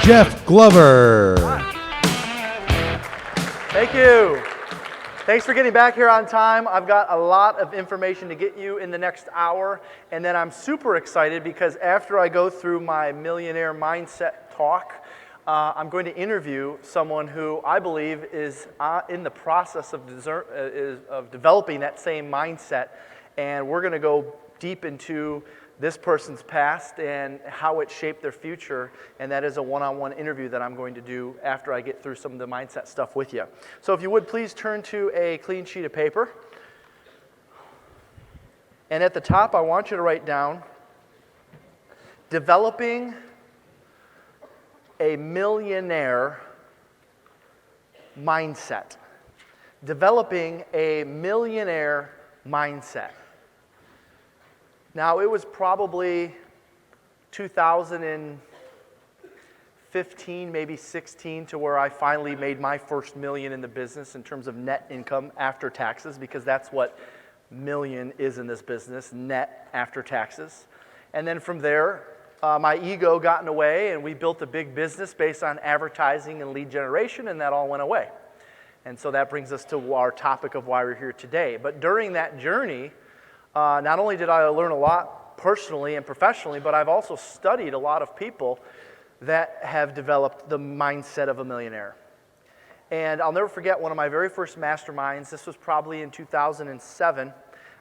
Jeff Glover. Thank you. Thanks for getting back here on time. I've got a lot of information to get you in the next hour, and then I'm super excited because after I go through my Millionaire Mindset talk, I'm going to interview someone who I believe is in the process of developing that same mindset, and we're going to go deep into this person's past and how it shaped their future, and that is a one-on-one interview that I'm going to do after I get through some of the mindset stuff with you. So if you would please turn to a clean sheet of paper, and at the top I want you to write down developing a millionaire mindset. Developing a millionaire mindset. Now, it was probably 2015, maybe 16, to where I finally made my first million in the business in terms of net income after taxes, because that's what million is in this business, net after taxes. And then from there, my ego got in the way, and we built a big business based on advertising and lead generation, and that all went away. And so that brings us to our topic of why we're here today. But during that journey, not only did I learn a lot personally and professionally, but I've also studied a lot of people that have developed the mindset of a millionaire. And I'll never forget one of my very first masterminds. This was probably in 2007.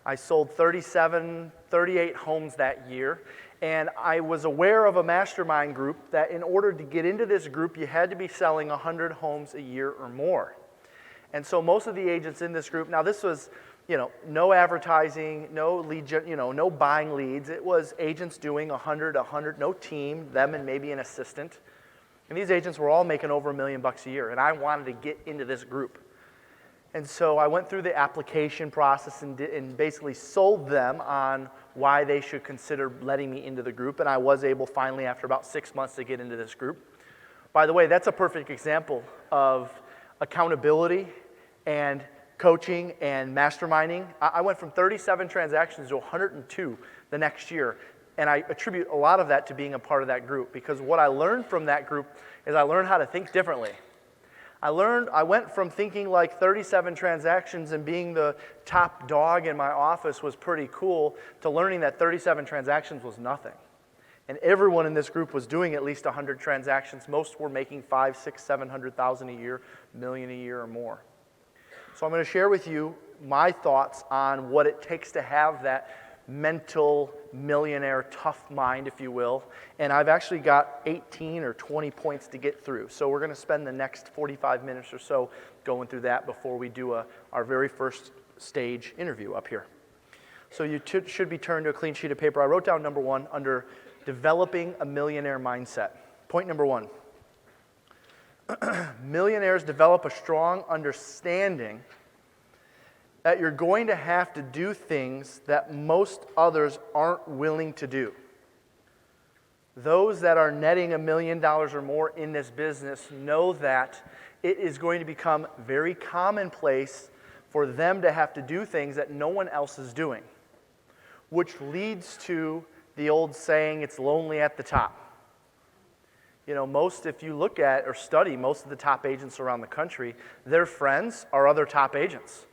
I sold 38 homes that year. And I was aware of a mastermind group that in order to get into this group, you had to be selling 100 homes a year or more. And so most of the agents in this group, now this was, no advertising, no lead, no buying leads. It was agents doing 100, no team, them and maybe an assistant. And these agents were all making over $1 million a year, and I wanted to get into this group. And so I went through the application process and basically sold them on why they should consider letting me into the group, and I was able finally after about 6 months to get into this group. By the way, that's a perfect example of accountability and coaching and masterminding. I went from 37 transactions to 102 the next year, and I attribute a lot of that to being a part of that group, because what I learned from that group is I learned how to think differently. I went from thinking like 37 transactions and being the top dog in my office was pretty cool to learning that 37 transactions was nothing. And everyone in this group was doing at least 100 transactions. Most were making 5, 6, 700,000 a year, million a year or more. So I'm going to share with you my thoughts on what it takes to have that mental millionaire tough mind, if you will. And I've actually got 18 or 20 points to get through. So we're going to spend the next 45 minutes or so going through that before we do our very first stage interview up here. So you should be turned to a clean sheet of paper. I wrote down number 1 under developing a millionaire mindset. Point number 1. Millionaires develop a strong understanding that you're going to have to do things that most others aren't willing to do. Those that are netting $1 million or more in this business know that it is going to become very commonplace for them to have to do things that no one else is doing, which leads to the old saying, it's lonely at the top. If you look at or study most of the top agents around the country, their friends are other top agents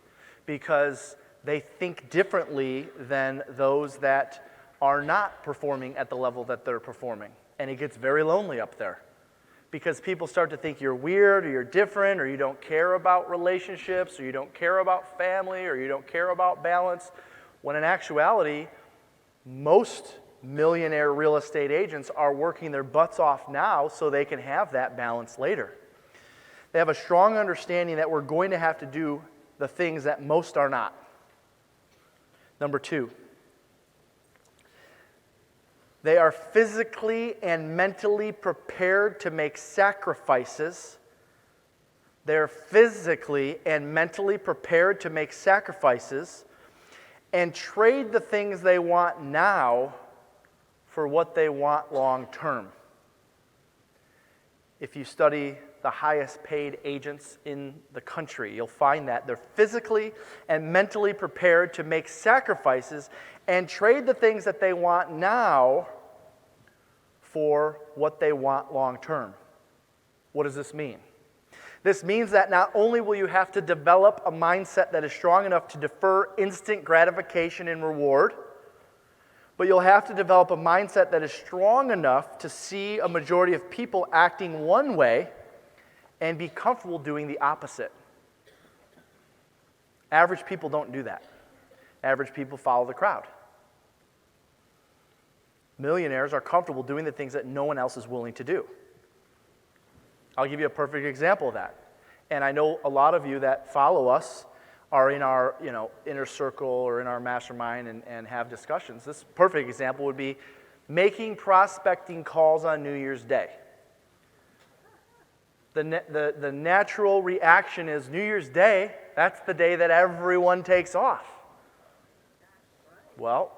because they think differently than those that are not performing at the level that they're performing. And it gets very lonely up there because people start to think you're weird or you're different or you don't care about relationships or you don't care about family or you don't care about balance, when in actuality, most millionaire real estate agents are working their butts off now so they can have that balance later. They have a strong understanding that we're going to have to do the things that most are not. Number 2, they are physically and mentally prepared to make sacrifices. They're physically and mentally prepared to make sacrifices and trade the things they want now for what they want long term. If you study the highest paid agents in the country, you'll find that they're physically and mentally prepared to make sacrifices and trade the things that they want now for what they want long term. What does this mean? This means that not only will you have to develop a mindset that is strong enough to defer instant gratification and reward, but you'll have to develop a mindset that is strong enough to see a majority of people acting one way and be comfortable doing the opposite. Average people don't do that. Average people follow the crowd. Millionaires are comfortable doing the things that no one else is willing to do. I'll give you a perfect example of that. And I know a lot of you that follow us are in our inner circle or in our mastermind and have discussions. This perfect example would be making prospecting calls on New Year's Day. The natural reaction is New Year's Day, that's the day that everyone takes off. Well,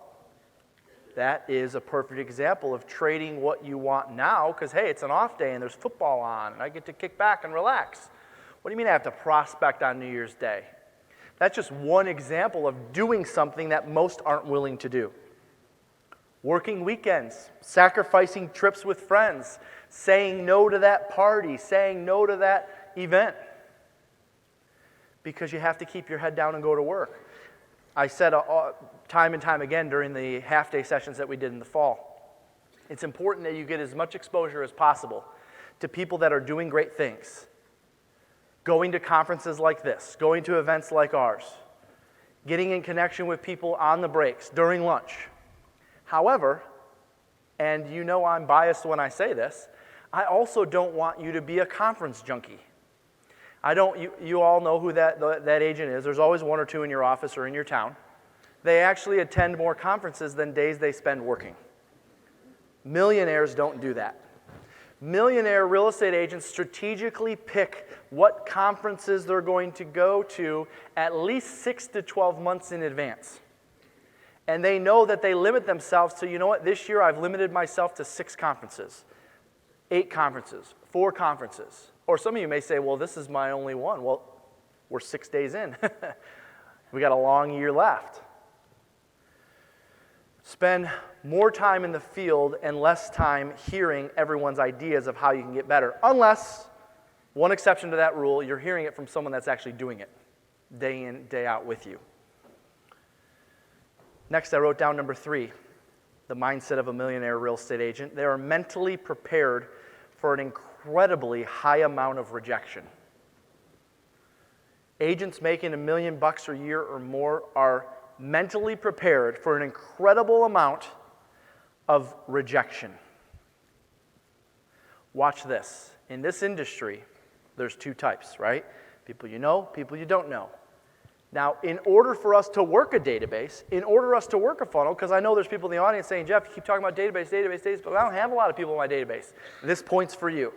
that is a perfect example of trading what you want now because, hey, it's an off day and there's football on and I get to kick back and relax. What do you mean I have to prospect on New Year's Day? That's just one example of doing something that most aren't willing to do. Working weekends, sacrificing trips with friends, saying no to that party, saying no to that event because you have to keep your head down and go to work. I said time and time again during the half-day sessions that we did in the fall, it's important that you get as much exposure as possible to people that are doing great things. Going to conferences like this, going to events like ours, getting in connection with people on the breaks, during lunch. However, and you know I'm biased when I say this, I also don't want you to be a conference junkie. You all know who that agent is. There's always one or two in your office or in your town. They actually attend more conferences than days they spend working. Millionaires don't do that. Millionaire real estate agents strategically pick what conferences they're going to go to at least 6 to 12 months in advance. And they know that they limit themselves to, you know what, this year I've limited myself to 6 conferences, 8 conferences, 4 conferences. Or some of you may say, well, this is my only one. Well, we're 6 days in. We got a long year left. Spend more time in the field and less time hearing everyone's ideas of how you can get better. Unless, one exception to that rule, you're hearing it from someone that's actually doing it day in, day out with you. Next, I wrote down number 3, the mindset of a millionaire real estate agent. They are mentally prepared for an incredibly high amount of rejection. Agents making $1 million a year or more are mentally prepared for an incredible amount of rejection. Watch this. In this industry, there's 2 types, right? People you know, people you don't know. Now, in order for us to work a database, in order for us to work a funnel, because I know there's people in the audience saying, Jeff, you keep talking about database, but I don't have a lot of people in my database. This point's for you.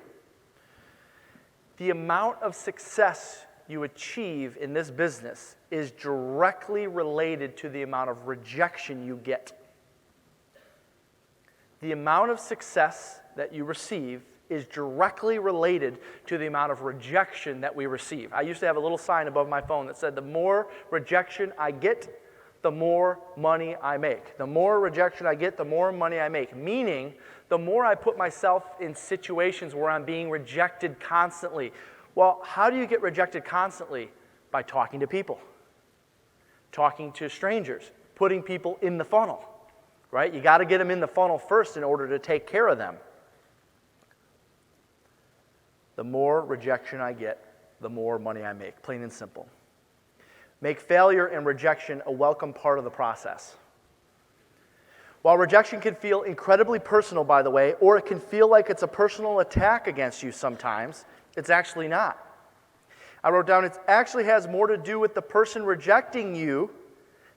The amount of success you achieve in this business is directly related to the amount of rejection you get. The amount of success that you receive is directly related to the amount of rejection that we receive. I used to have a little sign above my phone that said, the more rejection I get, the more money I make. The more rejection I get, the more money I make. Meaning, the more I put myself in situations where I'm being rejected constantly. Well, how do you get rejected constantly? By talking to people, talking to strangers, putting people in the funnel, right? You got to get them in the funnel first in order to take care of them. The more rejection I get, the more money I make, plain and simple. Make failure and rejection a welcome part of the process. While rejection can feel incredibly personal, by the way, or it can feel like it's a personal attack against you sometimes, it's actually not. I wrote down it actually has more to do with the person rejecting you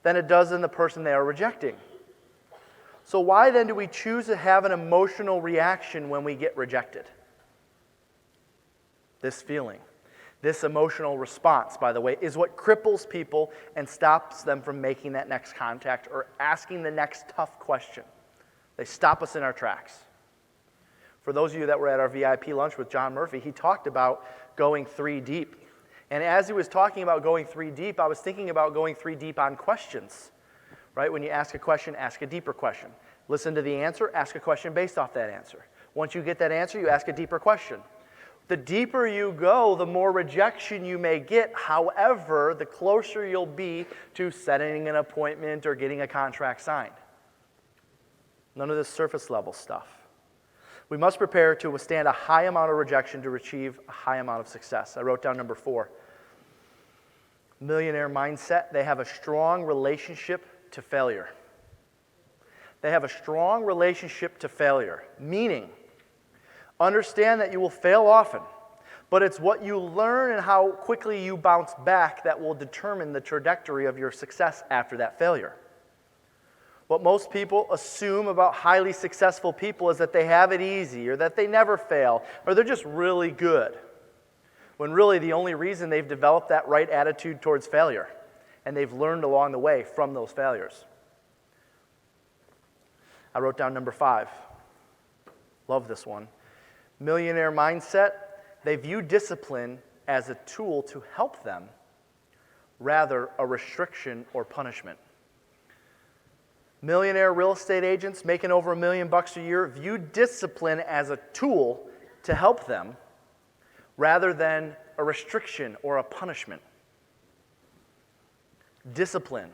than it does in the person they are rejecting. So why then do we choose to have an emotional reaction when we get rejected? This feeling, this emotional response, by the way, is what cripples people and stops them from making that next contact or asking the next tough question. They stop us in our tracks. For those of you that were at our VIP lunch with John Murphy, he talked about going 3 deep. And as he was talking about going 3 deep, I was thinking about going 3 deep on questions. Right? When you ask a question, ask a deeper question. Listen to the answer, ask a question based off that answer. Once you get that answer, you ask a deeper question. The deeper you go, the more rejection you may get. However, the closer you'll be to setting an appointment or getting a contract signed. None of this surface level stuff. We must prepare to withstand a high amount of rejection to achieve a high amount of success. I wrote down number 4. Millionaire mindset, they have a strong relationship to failure. They have a strong relationship to failure, meaning understand that you will fail often, but it's what you learn and how quickly you bounce back that will determine the trajectory of your success after that failure. What most people assume about highly successful people is that they have it easy, or that they never fail, or they're just really good. When really the only reason they've developed that right attitude towards failure, and they've learned along the way from those failures. I wrote down number 5. Love this one. Millionaire mindset, they view discipline as a tool to help them, rather a restriction or punishment. Millionaire real estate agents making over $1 million a year view discipline as a tool to help them, rather than a restriction or a punishment. Discipline.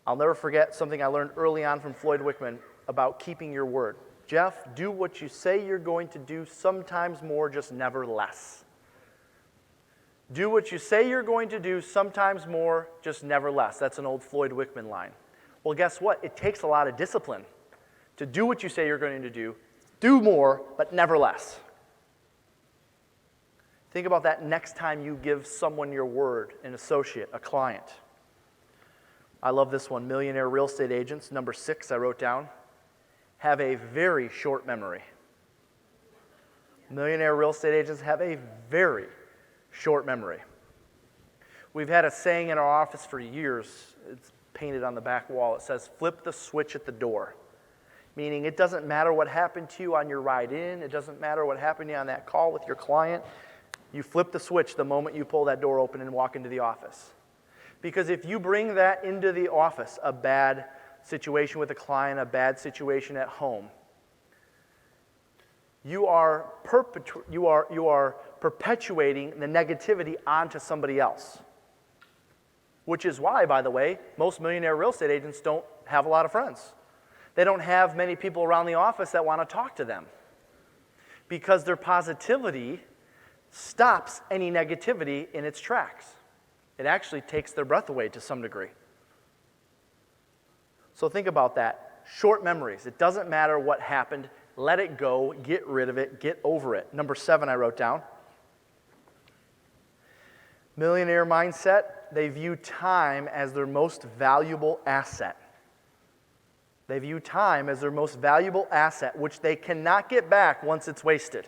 I'll never forget something I learned early on from Floyd Wickman about keeping your word. Jeff, do what you say you're going to do, sometimes more, just never less. Do what you say you're going to do, sometimes more, just never less. That's an old Floyd Wickman line. Well, guess what? It takes a lot of discipline to do what you say you're going to do more, but never less. Think about that next time you give someone your word, an associate, a client. I love this one. Millionaire real estate agents, number 6, I wrote down, have a very short memory. Millionaire real estate agents have a very short memory. We've had a saying in our office for years. It's painted on the back wall. It says, flip the switch at the door. Meaning it doesn't matter what happened to you on your ride in. It doesn't matter what happened to you on that call with your client. You flip the switch the moment you pull that door open and walk into the office. Because if you bring that into the office, a bad situation with a client, a bad situation at home, you are perpetuating the negativity onto somebody else. Which is why, by the way, most millionaire real estate agents don't have a lot of friends. They don't have many people around the office that want to talk to them. Because their positivity stops any negativity in its tracks. It actually takes their breath away to some degree. So think about that. Short memories. It doesn't matter what happened. Let it go. Get rid of it. Get over it. Number 7 I wrote down. Millionaire mindset. They view time as their most valuable asset. They view time as their most valuable asset, which they cannot get back once it's wasted.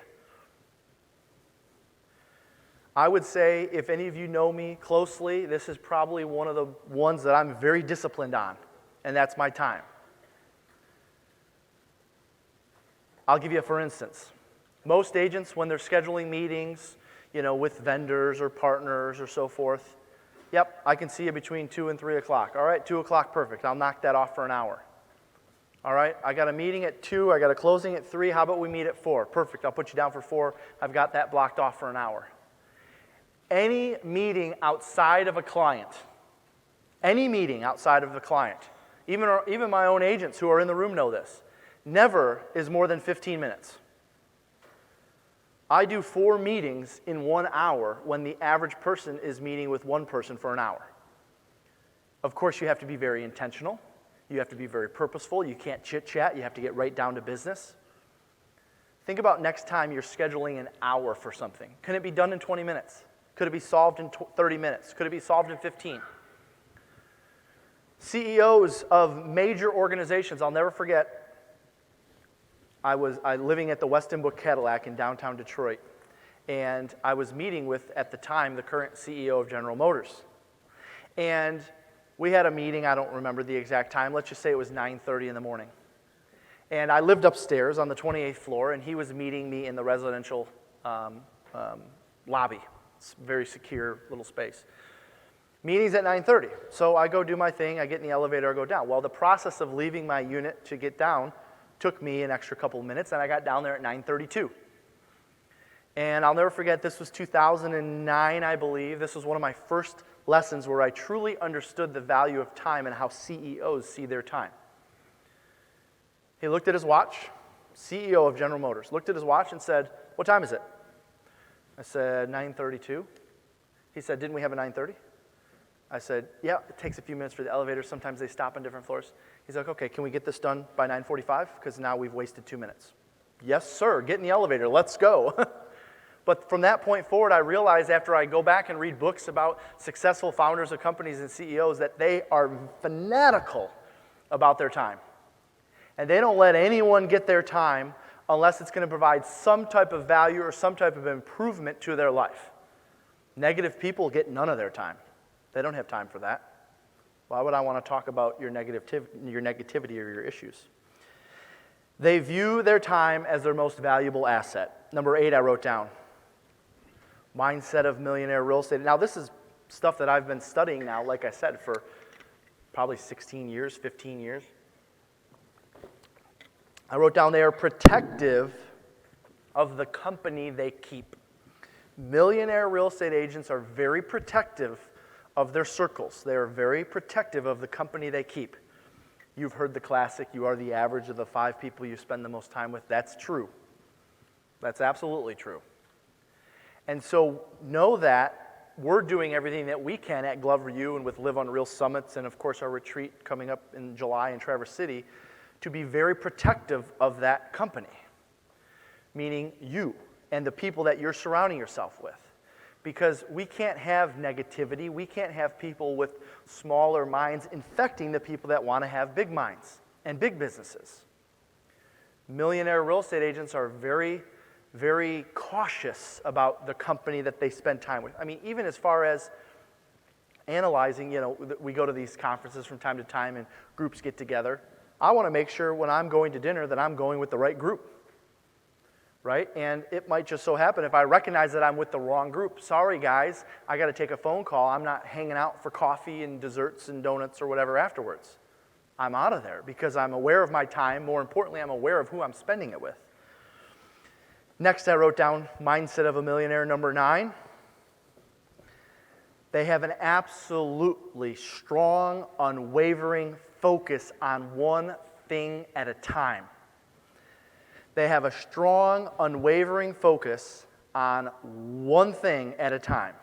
I would say, if any of you know me closely, this is probably one of the ones that I'm very disciplined on, and that's my time. I'll give you a for instance. Most agents, when they're scheduling meetings, with vendors or partners or so forth, yep, I can see you between 2 and 3 o'clock. All right, 2 o'clock, perfect. I'll knock that off for an hour. All right, I got a meeting at 2, I got a closing at 3, how about we meet at 4? Perfect, I'll put you down for 4. I've got that blocked off for an hour. Any meeting outside of a client, even my own agents who are in the room know this, never is more than 15 minutes. I do 4 meetings in 1 hour when the average person is meeting with one person for an hour. Of course, you have to be very intentional. You have to be very purposeful. You can't chit-chat. You have to get right down to business. Think about next time you're scheduling an hour for something. Can it be done in 20 minutes? Could it be solved in 30 minutes? Could it be solved in 15? CEOs of major organizations, I'll never forget, I was living at the Westin Book Cadillac in downtown Detroit, and I was meeting with, at the time, the current CEO of General Motors. And we had a meeting, I don't remember the exact time, let's just say it was 9:30 in the morning. And I lived upstairs on the 28th floor, and he was meeting me in the residential lobby. It's a very secure little space. Meeting's at 9:30. So I go do my thing, I get in the elevator, I go down. Well, the process of leaving my unit to get down took me an extra couple of minutes, and I got down there at 9:32. And I'll never forget, this was 2009, I believe. This was one of my first lessons where I truly understood the value of time and how CEOs see their time. He looked at his watch, CEO of General Motors, looked at his watch and said, "What time is it?" I said, 9:32. He said, "Didn't we have a 9:30?" I said, "Yeah, it takes a few minutes for the elevator. Sometimes they stop on different floors." He's like, "Okay, can we get this done by 9:45? Because now we've wasted 2 minutes." "Yes, sir. Get in the elevator. Let's go." But from that point forward, I realized after I go back and read books about successful founders of companies and CEOs that they are fanatical about their time. And they don't let anyone get their time unless it's going to provide some type of value or some type of improvement to their life. Negative people get none of their time. They don't have time for that. Why would I want to talk about your negativity or your issues? They view their time as their most valuable asset. Number 8, I wrote down. Mindset of millionaire real estate. Now, this is stuff that I've been studying now, like I said, for probably 16 years, 15 years. I wrote down they are protective of the company they keep. Millionaire real estate agents are very protective of their circles. They are very protective of the company they keep. You've heard the classic, you are the average of the 5 people you spend the most time with. That's true. That's absolutely true. And so know that we're doing everything that we can at Glover U and with Live on Real Summits and, of course, our retreat coming up in July in Traverse City to be very protective of that company, meaning you and the people that you're surrounding yourself with. Because we can't have negativity. We can't have people with smaller minds infecting the people that want to have big minds and big businesses. Millionaire real estate agents are very, very cautious about the company that they spend time with. I mean, even as far as analyzing, we go to these conferences from time to time and groups get together. I want to make sure when I'm going to dinner that I'm going with the right group. Right? And it might just so happen if I recognize that I'm with the wrong group. Sorry, guys, I got to take a phone call. I'm not hanging out for coffee and desserts and donuts or whatever afterwards. I'm out of there because I'm aware of my time. More importantly, I'm aware of who I'm spending it with. Next, I wrote down mindset of a millionaire, number 9. They have an absolutely strong, unwavering focus on one thing at a time. They have a strong, unwavering focus on one thing at a time.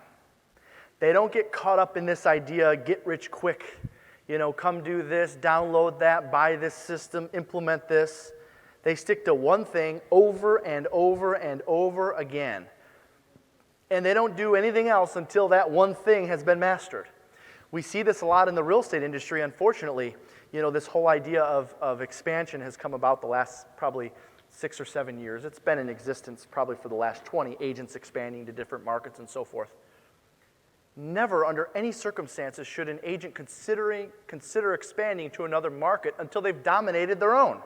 They don't get caught up in this idea, get rich quick, come do this, download that, buy this system, implement this. They stick to one thing over and over and over again. And they don't do anything else until that one thing has been mastered. We see this a lot in the real estate industry, unfortunately. This whole idea of expansion has come about the last probably 6 or 7 years. It's been in existence probably for the last 20, agents expanding to different markets and so forth. Never under any circumstances should an agent consider expanding to another market until they've dominated their own.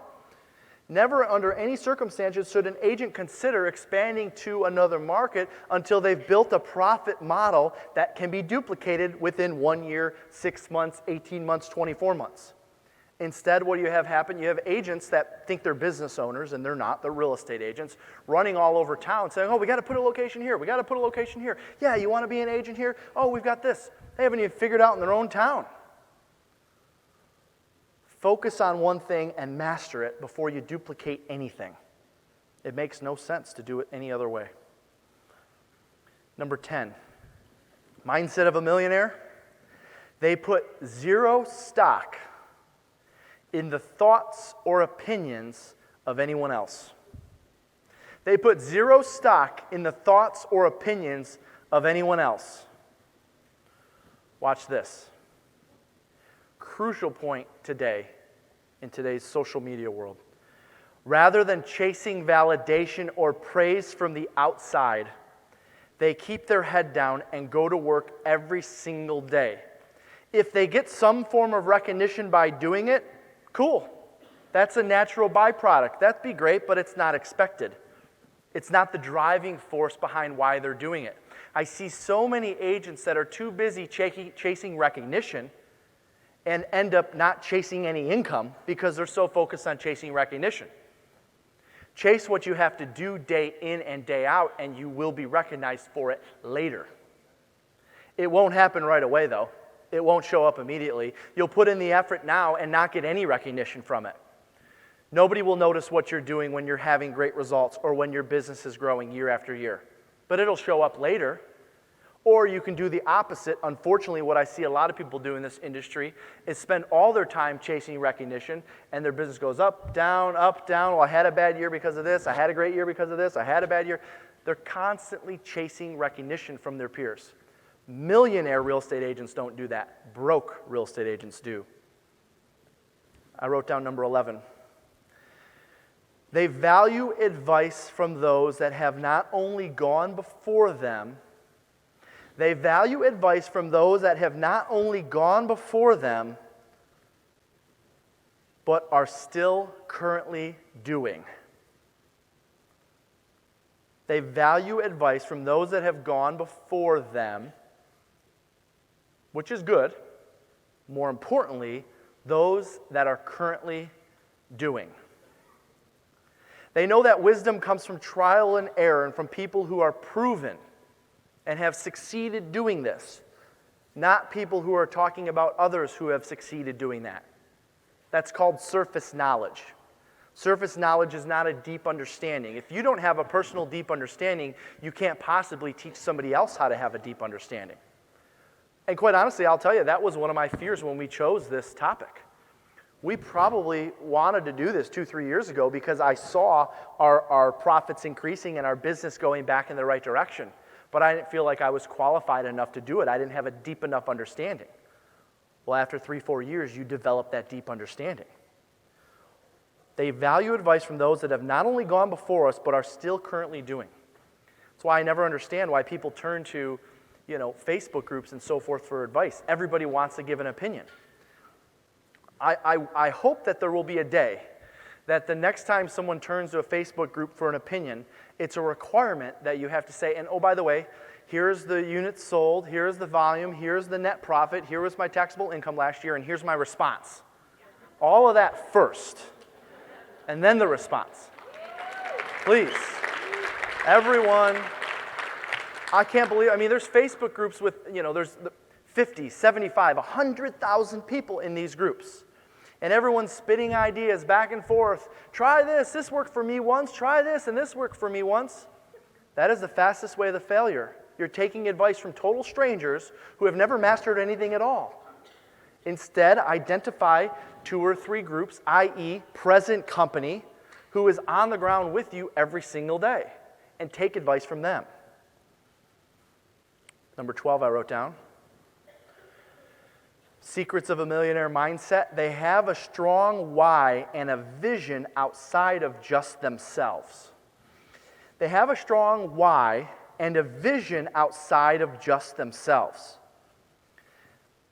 Never under any circumstances should an agent consider expanding to another market until they've built a profit model that can be duplicated within 1 year, 6 months, 18 months, 24 months. Instead, what do you have happen? You have agents that think they're business owners, and they're not. They're real estate agents running all over town saying, "Oh, we got to put a location here. We got to put a location here. Yeah, you want to be an agent here? Oh, we've got this." They haven't even figured out in their own town. Focus on one thing and master it before you duplicate anything. It makes no sense to do it any other way. Number 10, mindset of a millionaire. They put 0 stock in the thoughts or opinions of anyone else. They put 0 stock in the thoughts or opinions of anyone else. Watch this. Crucial point today in today's social media world. Rather than chasing validation or praise from the outside, they keep their head down and go to work every single day. If they get some form of recognition by doing it, cool. That's a natural byproduct. That'd be great, but it's not expected. It's not the driving force behind why they're doing it. I see so many agents that are too busy chasing recognition and end up not chasing any income because they're so focused on chasing recognition. Chase what you have to do day in and day out, and you will be recognized for it later. It won't happen right away, though. It won't show up immediately. You'll put in the effort now and not get any recognition from it. Nobody will notice what you're doing when you're having great results or when your business is growing year after year. But it'll show up later. Or you can do the opposite. Unfortunately, what I see a lot of people do in this industry is spend all their time chasing recognition, and their business goes up, down, up, down. Well, I had a bad year because of this. I had a great year because of this. I had a bad year. They're constantly chasing recognition from their peers. Millionaire real estate agents don't do that. Broke real estate agents do. I wrote down number 11. They value advice from those that have not only gone before them, they value advice from those that have not only gone before them, but are still currently doing. They value advice from those that have gone before them, which is good. More importantly, those that are currently doing. They know that wisdom comes from trial and error and from people who are proven and have succeeded doing this, not people who are talking about others who have succeeded doing that. That's called surface knowledge. Surface knowledge is not a deep understanding. If you don't have a personal deep understanding, you can't possibly teach somebody else how to have a deep understanding. And quite honestly, I'll tell you, that was one of my fears when we chose this topic. We probably wanted to do this 2-3 years ago because I saw our profits increasing and our business going back in the right direction. But I didn't feel like I was qualified enough to do it. I didn't have a deep enough understanding. Well, after 3-4 years, you develop that deep understanding. They value advice from those that have not only gone before us, but are still currently doing. That's why I never understand why people turn to, Facebook groups and so forth for advice. Everybody wants to give an opinion. I hope that there will be a day that the next time someone turns to a Facebook group for an opinion, it's a requirement that you have to say, and oh, by the way, here's the units sold, here's the volume, here's the net profit, here was my taxable income last year, and here's my response. All of that first, and then the response. Please. Everyone, I can't believe, there's Facebook groups with, there's 50, 75, 100,000 people in these groups. And everyone's spitting ideas back and forth. Try this worked for me once, try this, and this worked for me once. That is the fastest way to failure. You're taking advice from total strangers who have never mastered anything at all. Instead, identify 2 or 3 groups, i.e. present company, who is on the ground with you every single day, and take advice from them. Number 12 I wrote down. Secrets of a millionaire mindset. They have a strong why and a vision outside of just themselves. They have a strong why and a vision outside of just themselves.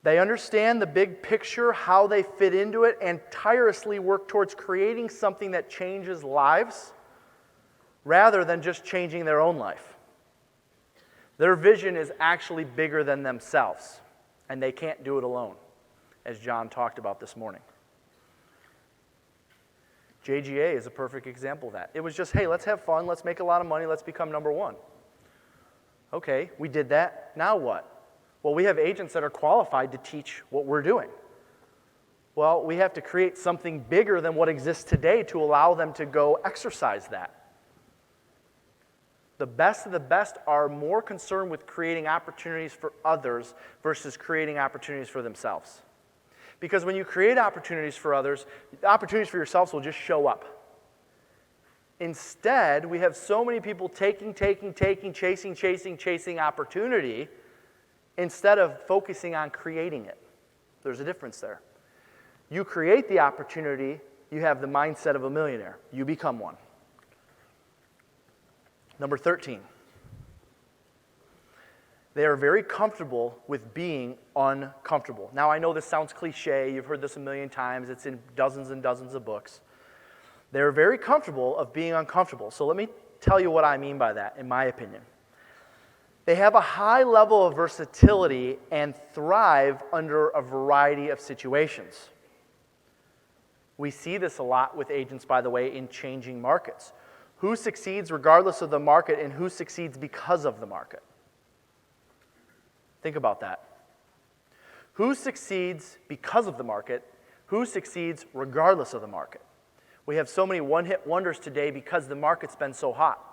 They understand the big picture, how they fit into it, and tirelessly work towards creating something that changes lives rather than just changing their own life. Their vision is actually bigger than themselves, and they can't do it alone, as John talked about this morning. JGA is a perfect example of that. It was just, hey, let's have fun, let's make a lot of money, let's become number one. Okay, we did that, now what? Well, we have agents that are qualified to teach what we're doing. Well, we have to create something bigger than what exists today to allow them to go exercise that. The best of the best are more concerned with creating opportunities for others versus creating opportunities for themselves. Because when you create opportunities for others, opportunities for yourselves will just show up. Instead, we have so many people taking, chasing opportunity instead of focusing on creating it. There's a difference there. You create the opportunity, you have the mindset of a millionaire. You become one. Number 13. They are very comfortable with being uncomfortable. Now, I know this sounds cliche. You've heard this a million times. It's in dozens and dozens of books. They're very comfortable of being uncomfortable. So let me tell you what I mean by that, in my opinion. They have a high level of versatility and thrive under a variety of situations. We see this a lot with agents, by the way, in changing markets. Who succeeds regardless of the market, and who succeeds because of the market? Think about that. Who succeeds because of the market? Who succeeds regardless of the market? We have so many one-hit wonders today because the market's been so hot.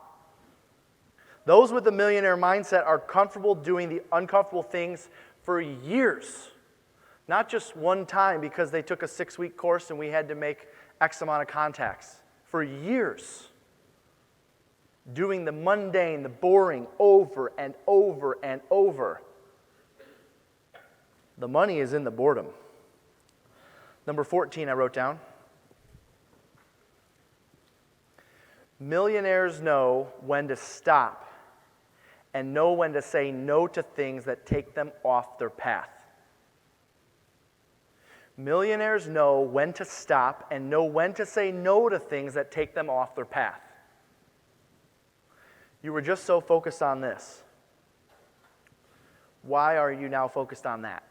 Those with the millionaire mindset are comfortable doing the uncomfortable things for years. Not just one time because they took a 6-week course and we had to make X amount of contacts. For years. Doing the mundane, the boring, over and over and over. The money is in the boredom. Number 14 I wrote down. Millionaires know when to stop and know when to say no to things that take them off their path. Millionaires know when to stop and know when to say no to things that take them off their path. You were just so focused on this. Why are you now focused on that?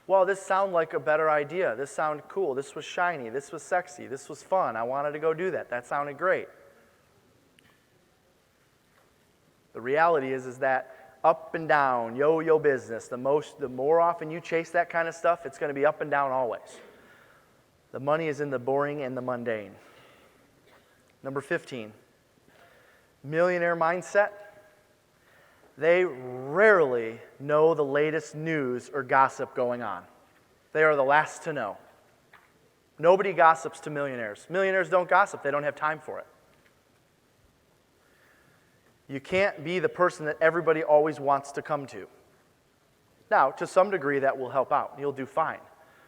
Well, this sounded like a better idea. This sounded cool. This was shiny. This was sexy. This was fun. I wanted to go do that. That sounded great. The reality is that up and down, yo-yo business, the more often you chase that kind of stuff, it's going to be up and down always. The money is in the boring and the mundane. Number 15, millionaire mindset. They rarely know the latest news or gossip going on. They are the last to know. Nobody gossips to millionaires. Millionaires don't gossip. They don't have time for it. You can't be the person that everybody always wants to come to. Now, to some degree, that will help out. You'll do fine.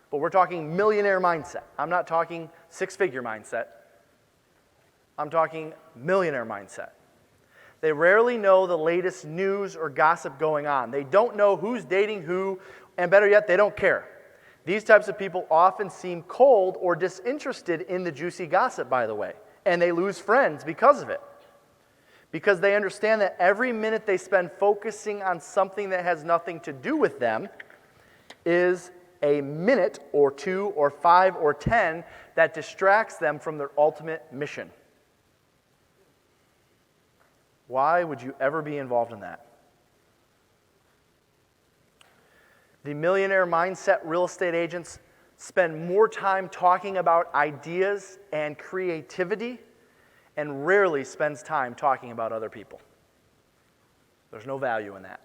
But we're talking millionaire mindset. I'm not talking six-figure mindset. I'm talking millionaire mindset. They rarely know the latest news or gossip going on. They don't know who's dating who, and better yet, they don't care. These types of people often seem cold or disinterested in the juicy gossip, by the way, and they lose friends because of it. Because they understand that every minute they spend focusing on something that has nothing to do with them is a minute or 2 or 5 or 10 that distracts them from their ultimate mission. Why would you ever be involved in that? The millionaire mindset real estate agents spend more time talking about ideas and creativity and rarely spends time talking about other people. There's no value in that.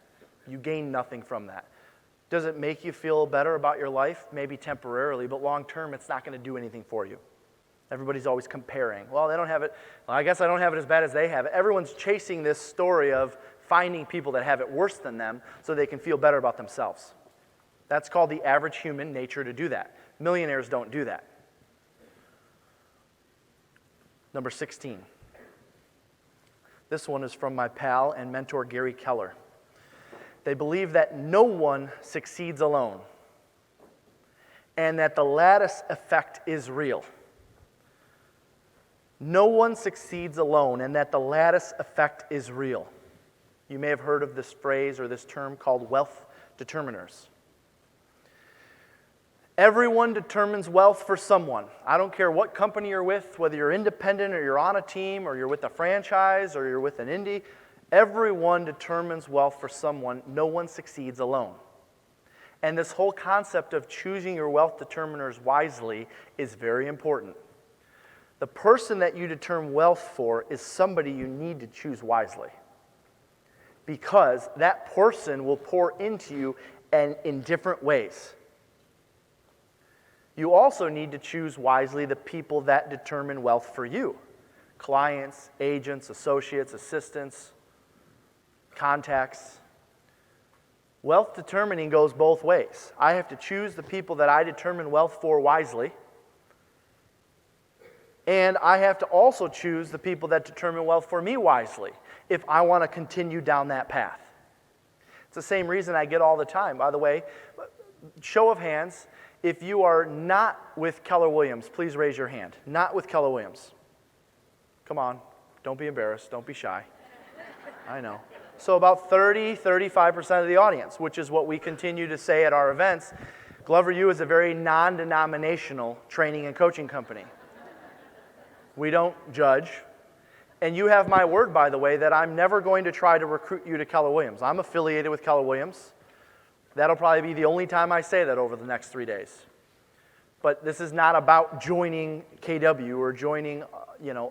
You gain nothing from that. Does it make you feel better about your life? Maybe temporarily, but long term, it's not going to do anything for you. Everybody's always comparing. Well, they don't have it. Well, I guess I don't have it as bad as they have it. Everyone's chasing this story of finding people that have it worse than them so they can feel better about themselves. That's called the average human nature to do that. Millionaires don't do that. Number 16. This one is from my pal and mentor, Gary Keller. They believe that no one succeeds alone and that the lattice effect is real. No one succeeds alone and that the lattice effect is real. You may have heard of this phrase or this term called wealth determiners. Everyone determines wealth for someone. I don't care what company you're with, whether you're independent or you're on a team or you're with a franchise or you're with an indie. Everyone determines wealth for someone. No one succeeds alone. And this whole concept of choosing your wealth determiners wisely is very important. The person that you determine wealth for is somebody you need to choose wisely. Because that person will pour into you and in different ways. You also need to choose wisely the people that determine wealth for you. Clients, agents, associates, assistants, contacts. Wealth determining goes both ways. I have to choose the people that I determine wealth for wisely. And I have to also choose the people that determine wealth for me wisely if I want to continue down that path. It's the same reason I get all the time. By the way, show of hands, if you are not with Keller Williams, please raise your hand. Not with Keller Williams. Come on. Don't be embarrassed. Don't be shy. I know. So about 35% of the audience, which is what we continue to say at our events. Glover U is a very non-denominational training and coaching company. We don't judge. And you have my word, by the way, that I'm never going to try to recruit you to Keller Williams. I'm affiliated with Keller Williams. That'll probably be the only time I say that over the next 3 days. But this is not about joining KW or joining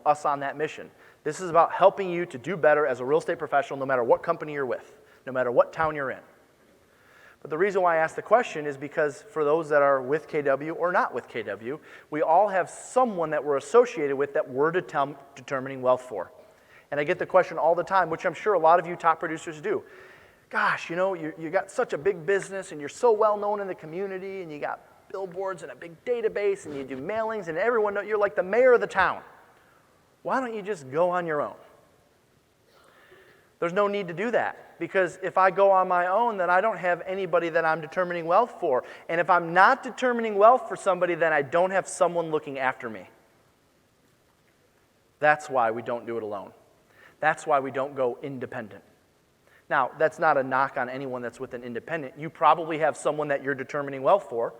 us on that mission. This is about helping you to do better as a real estate professional no matter what company you're with, no matter what town you're in. But the reason why I ask the question is because for those that are with KW or not with KW, we all have someone that we're associated with that we're determining wealth for. And I get the question all the time, which I'm sure a lot of you top producers do. Gosh, you got such a big business and you're so well known in the community and you got billboards and a big database and you do mailings and everyone knows you're like the mayor of the town. Why don't you just go on your own? There's no need to do that because if I go on my own, then I don't have anybody that I'm determining wealth for. And if I'm not determining wealth for somebody, then I don't have someone looking after me. That's why we don't do it alone. That's why we don't go independent. Now, that's not a knock on anyone that's with an independent. You probably have someone that you're determining wealth for.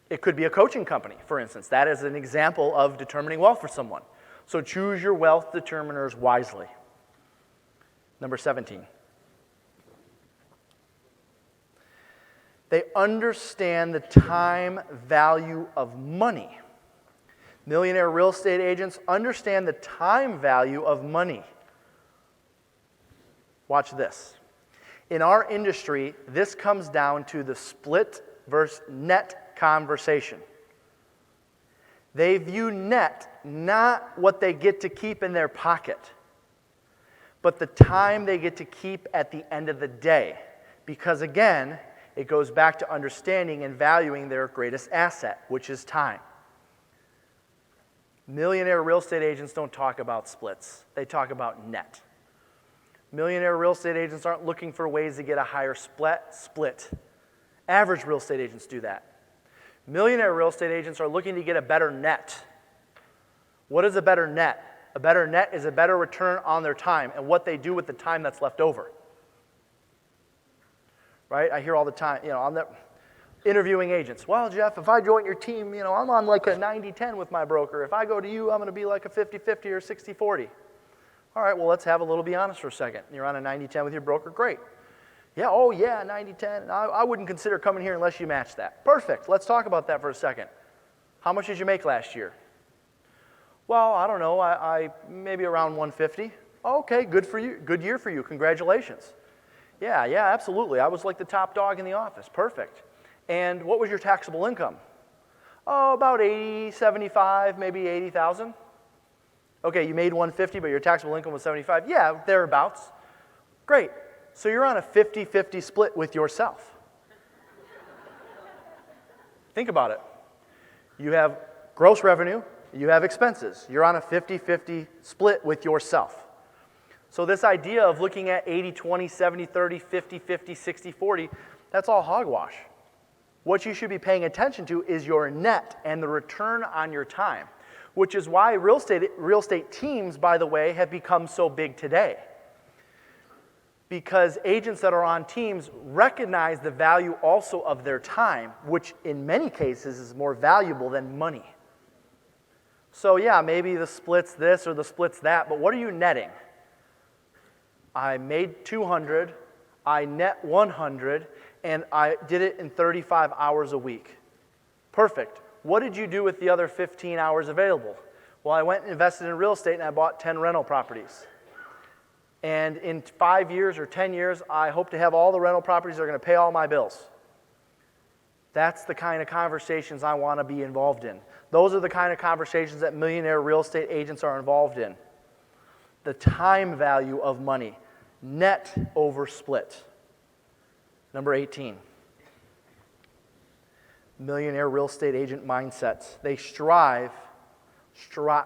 It could be a coaching company, for instance. That is an example of determining wealth for someone. So choose your wealth determiners wisely. Number 17. They understand the time value of money. Millionaire real estate agents understand the time value of money. Watch this. In our industry, this comes down to the split versus net conversation. They view net not what they get to keep in their pocket, but the time they get to keep at the end of the day. Because again, it goes back to understanding and valuing their greatest asset, which is time. Millionaire real estate agents don't talk about splits. They talk about net. Millionaire real estate agents aren't looking for ways to get a higher split. Average real estate agents do that. Millionaire real estate agents are looking to get a better net. What is a better net? A better net is a better return on their time and what they do with the time that's left over. Right? I hear all the time, I'm interviewing agents. Well, Jeff, if I join your team, I'm on like a 90-10 with my broker. If I go to you, I'm going to be like a 50-50 or 60-40. All right, well, let's have a little be honest for a second. You're on a 90-10 with your broker? Great. Yeah, 90-10. I wouldn't consider coming here unless you match that. Perfect. Let's talk about that for a second. How much did you make last year? Well, I don't know. I maybe around 150. Okay, good for you. Good year for you. Congratulations. Yeah, absolutely. I was like the top dog in the office. Perfect. And what was your taxable income? Oh, about 80, 75, maybe 80,000. Okay, you made 150, but your taxable income was 75. Yeah, thereabouts. Great. So you're on a 50-50 split with yourself. Think about it. You have gross revenue, you have expenses. You're on a 50-50 split with yourself. So this idea of looking at 80-20, 70-30, 50-50, 60-40, that's all hogwash. What you should be paying attention to is your net and the return on your time, which is why real estate teams, by the way, have become so big today. Because agents that are on teams recognize the value also of their time, which in many cases is more valuable than money. So yeah, maybe the split's this or the split's that, but what are you netting? I made 200, I net 100, and I did it in 35 hours a week. Perfect. What did you do with the other 15 hours available? Well, I went and invested in real estate and I bought 10 rental properties. And in 5 years or 10 years, I hope to have all the rental properties that are going to pay all my bills. That's the kind of conversations I want to be involved in. Those are the kind of conversations that millionaire real estate agents are involved in. The time value of money, net over split. Number 18. Millionaire real estate agent mindsets. They strive,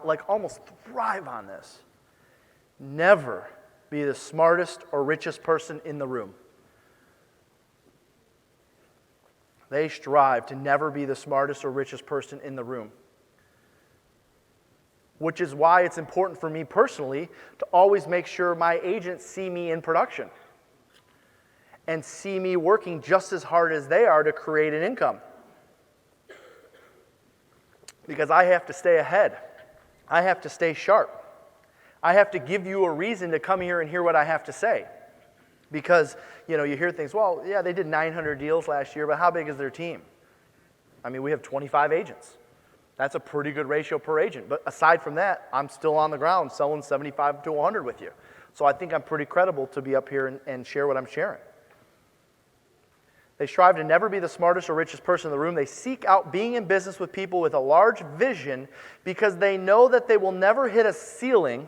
like almost thrive on this. Never be the smartest or richest person in the room. They strive to never be the smartest or richest person in the room. Which is why it's important for me personally to always make sure my agents see me in production and see me working just as hard as they are to create an income. Because I have to stay ahead. I have to stay sharp. I have to give you a reason to come here and hear what I have to say. Because, you hear things, well, yeah, they did 900 deals last year, but how big is their team? I mean, we have 25 agents. That's a pretty good ratio per agent. But aside from that, I'm still on the ground selling 75 to 100 with you. So I think I'm pretty credible to be up here and share what I'm sharing. They strive to never be the smartest or richest person in the room. They seek out being in business with people with a large vision because they know that they will never hit a ceiling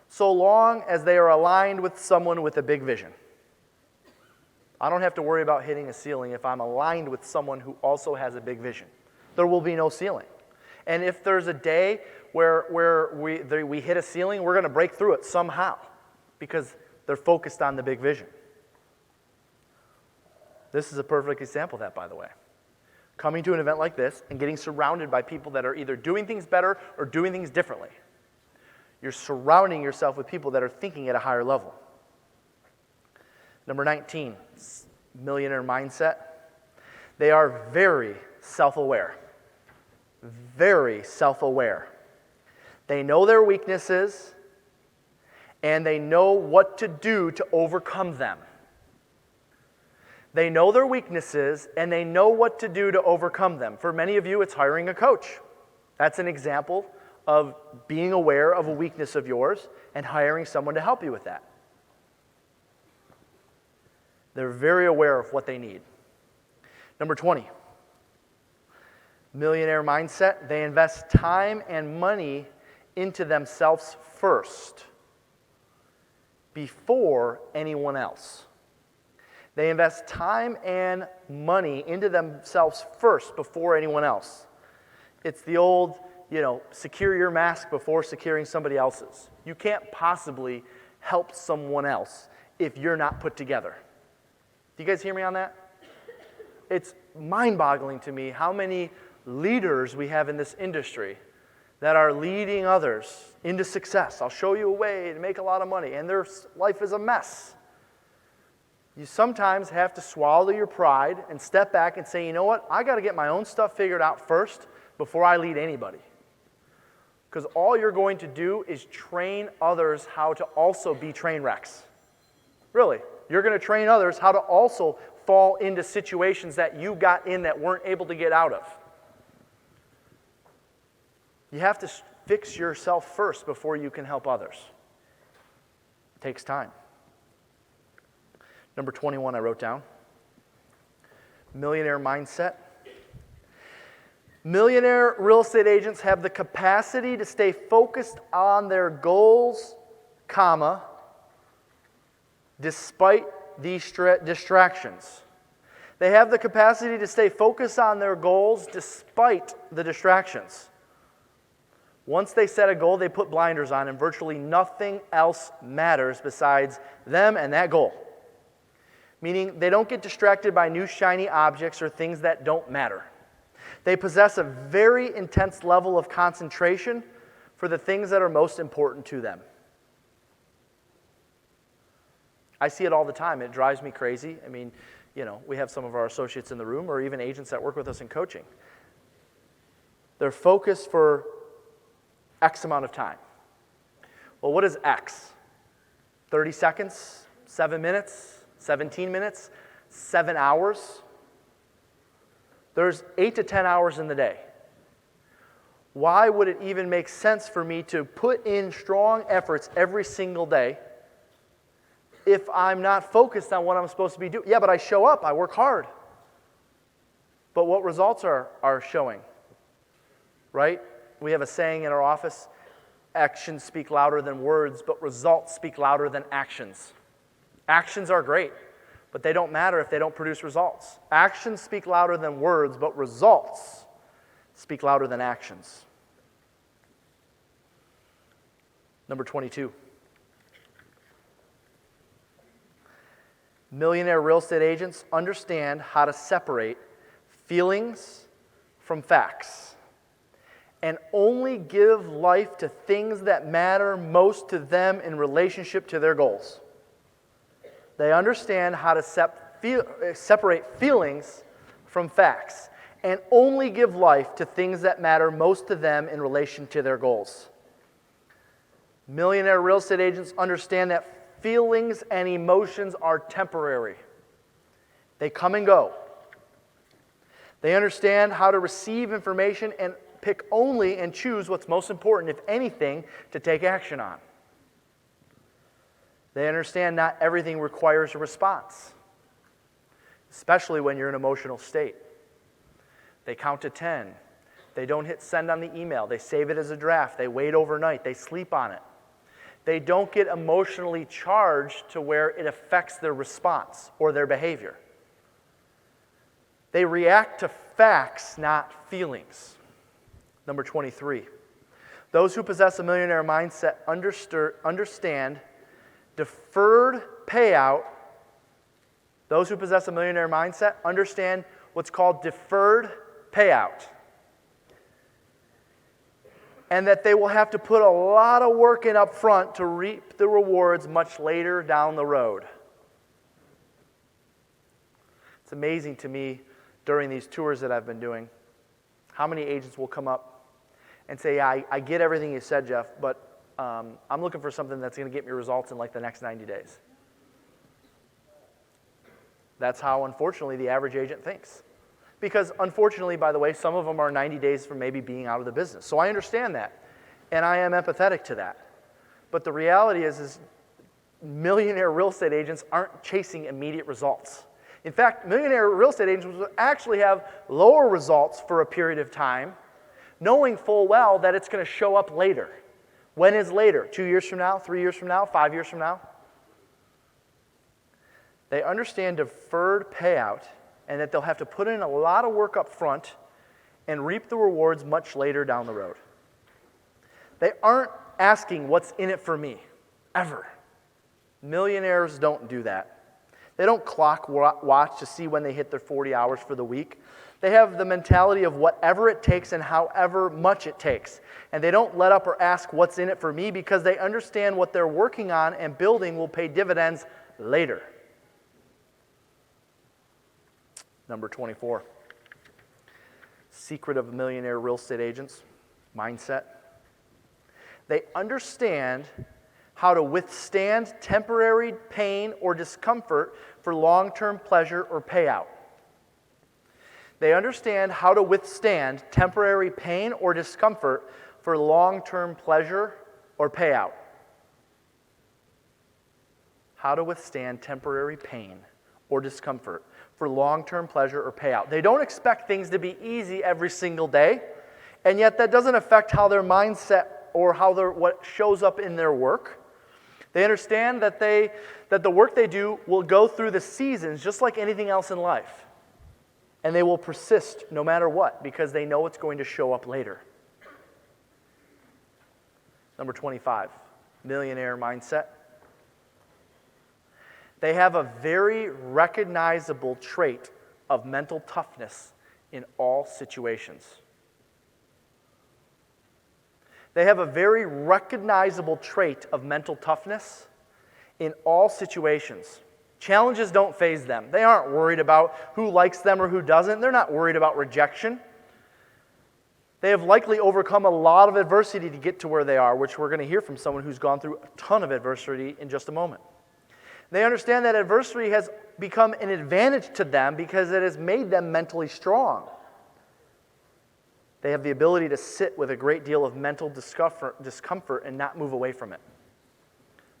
so long as they are aligned with someone with a big vision. I don't have to worry about hitting a ceiling if I'm aligned with someone who also has a big vision. There will be no ceiling. And if there's a day where we hit a ceiling, we're going to break through it somehow because they're focused on the big vision. This is a perfect example of that, by the way. Coming to an event like this and getting surrounded by people that are either doing things better or doing things differently. You're surrounding yourself with people that are thinking at a higher level. Number 19, millionaire mindset. They are very self-aware. Very self-aware. They know their weaknesses, and they know what to do to overcome them. They know their weaknesses, and they know what to do to overcome them. For many of you, it's hiring a coach. That's an example of being aware of a weakness of yours and hiring someone to help you with that. They're very aware of what they need. Number 20, millionaire mindset. They invest time and money into themselves first, before anyone else. They invest time and money into themselves first, before anyone else. It's the old, secure your mask before securing somebody else's. You can't possibly help someone else if you're not put together. Do you guys hear me on that? It's mind-boggling to me how many leaders we have in this industry that are leading others into success. I'll show you a way to make a lot of money, and their life is a mess. You sometimes have to swallow your pride and step back and say, you know what? I got to get my own stuff figured out first before I lead anybody. Because all you're going to do is train others how to also be train wrecks. Really. You're going to train others how to also fall into situations that you got in that weren't able to get out of. You have to fix yourself first before you can help others. It takes time. Number 21 I wrote down. Millionaire mindset. Millionaire real estate agents have the capacity to stay focused on their goals, despite these distractions. They have the capacity to stay focused on their goals despite the distractions. Once they set a goal, they put blinders on, and virtually nothing else matters besides them and that goal. Meaning they don't get distracted by new shiny objects or things that don't matter. They possess a very intense level of concentration for the things that are most important to them. I see it all the time. It drives me crazy. I mean, we have some of our associates in the room or even agents that work with us in coaching. They're focused for X amount of time. Well, what is X? 30 seconds? 7 minutes? 17 minutes? 7 hours? There's 8 to 10 hours in the day. Why would it even make sense for me to put in strong efforts every single day if I'm not focused on what I'm supposed to be doing? Yeah, but I show up, I work hard. But what results are showing? Right? We have a saying in our office, actions speak louder than words, but results speak louder than actions. Actions are great, but they don't matter if they don't produce results. Actions speak louder than words, but results speak louder than actions. Number 22. Millionaire real estate agents understand how to separate feelings from facts and only give life to things that matter most to them in relationship to their goals. They understand how to separate feelings from facts and only give life to things that matter most to them in relation to their goals. Millionaire real estate agents understand that feelings and emotions are temporary. They come and go. They understand how to receive information and pick only and choose what's most important, if anything, to take action on. They understand not everything requires a response, especially when you're in an emotional state. They count to 10. They don't hit send on the email. They save it as a draft. They wait overnight. They sleep on it. They don't get emotionally charged to where it affects their response or their behavior. They react to facts, not feelings. Number 23. Those who possess a millionaire mindset understand deferred payout. Those who possess a millionaire mindset understand what's called deferred payout. And that they will have to put a lot of work in up front to reap the rewards much later down the road. It's amazing to me during these tours that I've been doing how many agents will come up and say, yeah, I get everything you said, Jeff, but I'm looking for something that's going to get me results in like the next 90 days. That's how, unfortunately, the average agent thinks. Because, unfortunately, by the way, some of them are 90 days from maybe being out of the business. So I understand that, and I am empathetic to that. But the reality is millionaire real estate agents aren't chasing immediate results. In fact, millionaire real estate agents will actually have lower results for a period of time, knowing full well that it's going to show up later. When is later? 2 years from now, 3 years from now, 5 years from now? They understand deferred payout and that they'll have to put in a lot of work up front and reap the rewards much later down the road. They aren't asking what's in it for me, ever. Millionaires don't do that. They don't clock watch to see when they hit their 40 hours for the week. They have the mentality of whatever it takes and however much it takes. And they don't let up or ask what's in it for me because they understand what they're working on and building will pay dividends later. Number 24. Secret of millionaire real estate agents, mindset. They understand how to withstand temporary pain or discomfort for long-term pleasure or payout. They understand how to withstand temporary pain or discomfort for long-term pleasure or payout. How to withstand temporary pain or discomfort for long-term pleasure or payout. They don't expect things to be easy every single day, and yet that doesn't affect how their mindset or what shows up in their work. They understand that the work they do will go through the seasons just like anything else in life. And they will persist no matter what because they know it's going to show up later. Number 25, millionaire mindset. They have a very recognizable trait of mental toughness in all situations. They have a very recognizable trait of mental toughness in all situations. Challenges don't faze them. They aren't worried about who likes them or who doesn't. They're not worried about rejection. They have likely overcome a lot of adversity to get to where they are, which we're going to hear from someone who's gone through a ton of adversity in just a moment. They understand that adversity has become an advantage to them because it has made them mentally strong. They have the ability to sit with a great deal of mental discomfort and not move away from it,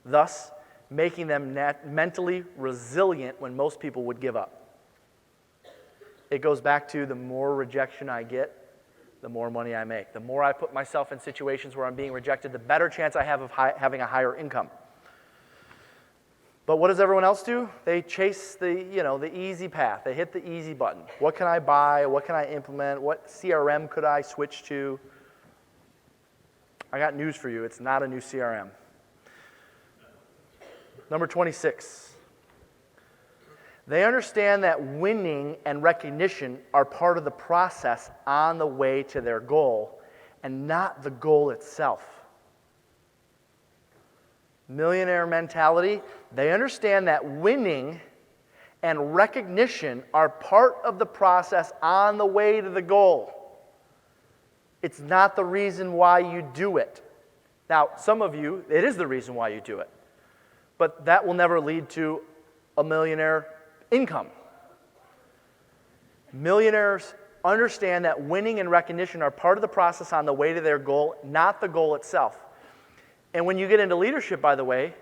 thus making them mentally resilient when most people would give up. It goes back to the more rejection I get, the more money I make. The more I put myself in situations where I'm being rejected, the better chance I have of having a higher income. But what does everyone else do? They chase the easy path. They hit the easy button. What can I buy? What can I implement? What CRM could I switch to? I got news for you. It's not a new CRM. Number 26. They understand that winning and recognition are part of the process on the way to their goal and not the goal itself. Millionaire mentality, they understand that winning and recognition are part of the process on the way to the goal. It's not the reason why you do it. Now, some of you, it is the reason why you do it, but that will never lead to a millionaire income. Millionaires understand that winning and recognition are part of the process on the way to their goal, not the goal itself. And when you get into leadership, by the way,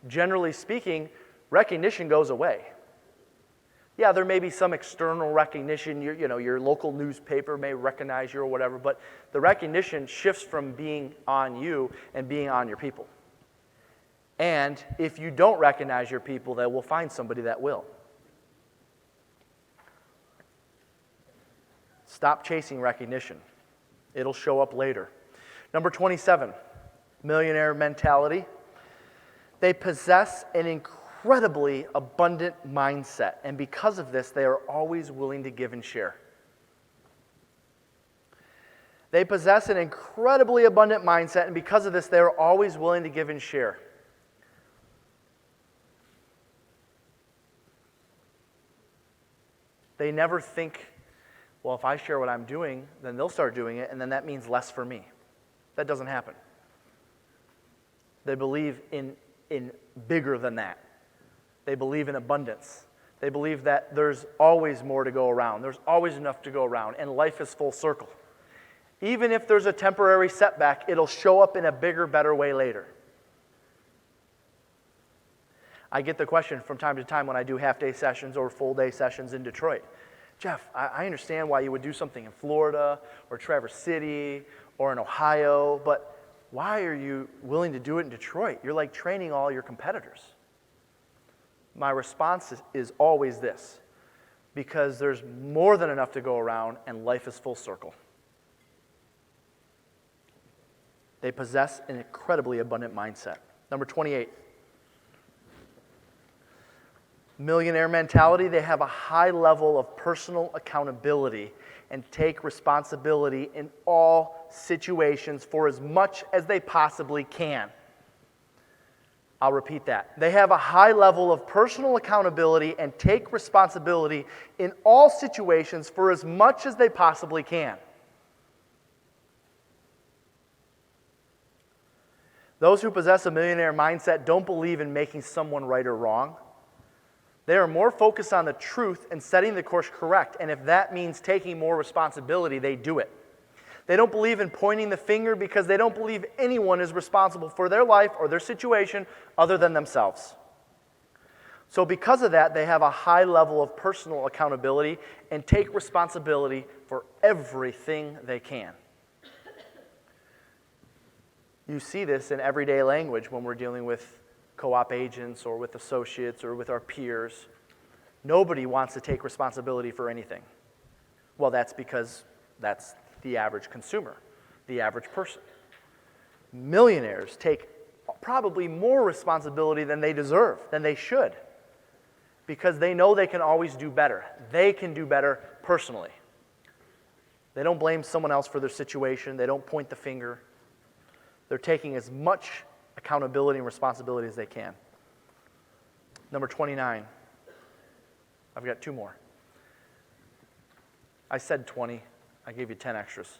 generally speaking, recognition goes away. Yeah, there may be some external recognition, your local newspaper may recognize you or whatever, but the recognition shifts from being on you and being on your people. And if you don't recognize your people, then we'll find somebody that will. Stop chasing recognition. It'll show up later. Number 27, millionaire mentality. They possess an incredibly abundant mindset, and because of this, they are always willing to give and share. They possess an incredibly abundant mindset, and because of this, they are always willing to give and share. They never think, well, if I share what I'm doing, then they'll start doing it, and then that means less for me. That doesn't happen. They believe in bigger than that. They believe in abundance. They believe that there's always more to go around. There's always enough to go around, and life is full circle. Even if there's a temporary setback, it'll show up in a bigger, better way later. I get the question from time to time when I do half-day sessions or full-day sessions in Detroit. Jeff, I understand why you would do something in Florida or Traverse City or in Ohio, but why are you willing to do it in Detroit? You're like training all your competitors. My response is always this: because there's more than enough to go around and life is full circle. They possess an incredibly abundant mindset. Number 28. Millionaire mentality, they have a high level of personal accountability and take responsibility in all situations for as much as they possibly can. I'll repeat that. They have a high level of personal accountability and take responsibility in all situations for as much as they possibly can. Those who possess a millionaire mindset don't believe in making someone right or wrong. They are more focused on the truth and setting the course correct, and if that means taking more responsibility, they do it. They don't believe in pointing the finger because they don't believe anyone is responsible for their life or their situation other than themselves. So because of that, they have a high level of personal accountability and take responsibility for everything they can. You see this in everyday language when we're dealing with co-op agents or with associates or with our peers. Nobody wants to take responsibility for anything. Well, that's because that's the average consumer, the average person. Millionaires take probably more responsibility than they deserve, than they should, because they know they can always do better. They can do better personally. They don't blame someone else for their situation. They don't point the finger. They're taking as much accountability and responsibility as they can. Number 29. I've got two more. I said 20. I gave you 10 extras.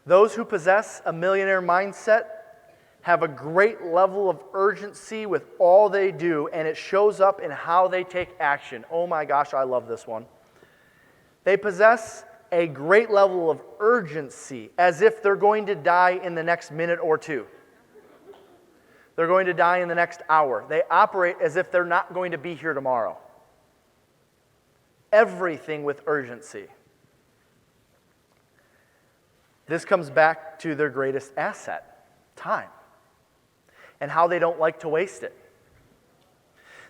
Those who possess a millionaire mindset have a great level of urgency with all they do, and it shows up in how they take action. Oh my gosh, I love this one. They possess a great level of urgency, as if they're going to die in the next minute or two. They're going to die in the next hour. They operate as if they're not going to be here tomorrow. Everything with urgency. This comes back to their greatest asset, time, and how they don't like to waste it.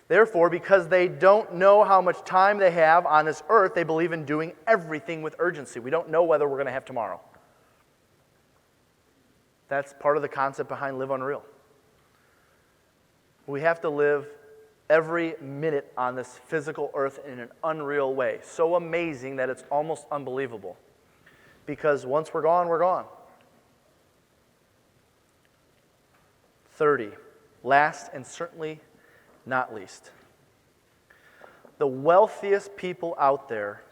Therefore, because they don't know how much time they have on this earth, they believe in doing everything with urgency. We don't know whether we're going to have tomorrow. That's part of the concept behind Live Unreal. We have to live every minute on this physical earth in an unreal way. So amazing that it's almost unbelievable. Because once we're gone, we're gone. 30. Last and certainly not least. The wealthiest people out there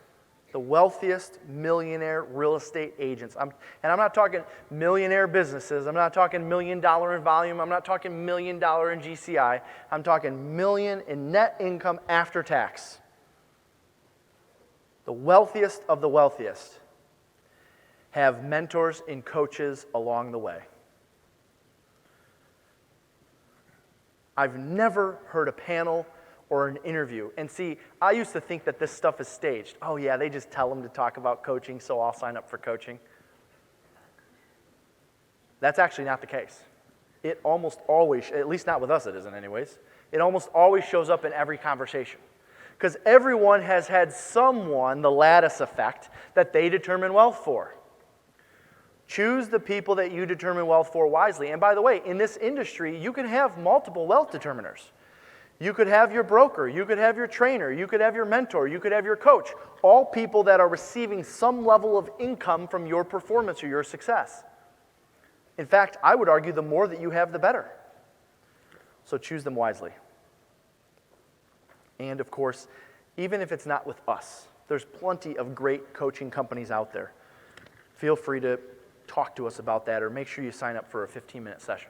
The wealthiest millionaire real estate agents. And I'm not talking millionaire businesses. I'm not talking $1 million in volume. I'm not talking $1 million in GCI. I'm talking million in net income after tax. The wealthiest of the wealthiest have mentors and coaches along the way. I've never heard a panel or an interview. And see, I used to think that this stuff is staged. Oh yeah, they just tell them to talk about coaching, so I'll sign up for coaching. That's actually not the case. It almost always, at least not with us it isn't anyways, it almost always shows up in every conversation. Because everyone has had someone, the lattice effect, that they determine wealth for. Choose the people that you determine wealth for wisely. And by the way, in this industry, you can have multiple wealth determiners. You could have your broker, you could have your trainer, you could have your mentor, you could have your coach. All people that are receiving some level of income from your performance or your success. In fact, I would argue the more that you have, the better. So choose them wisely. And of course, even if it's not with us, there's plenty of great coaching companies out there. Feel free to talk to us about that or make sure you sign up for a 15-minute session.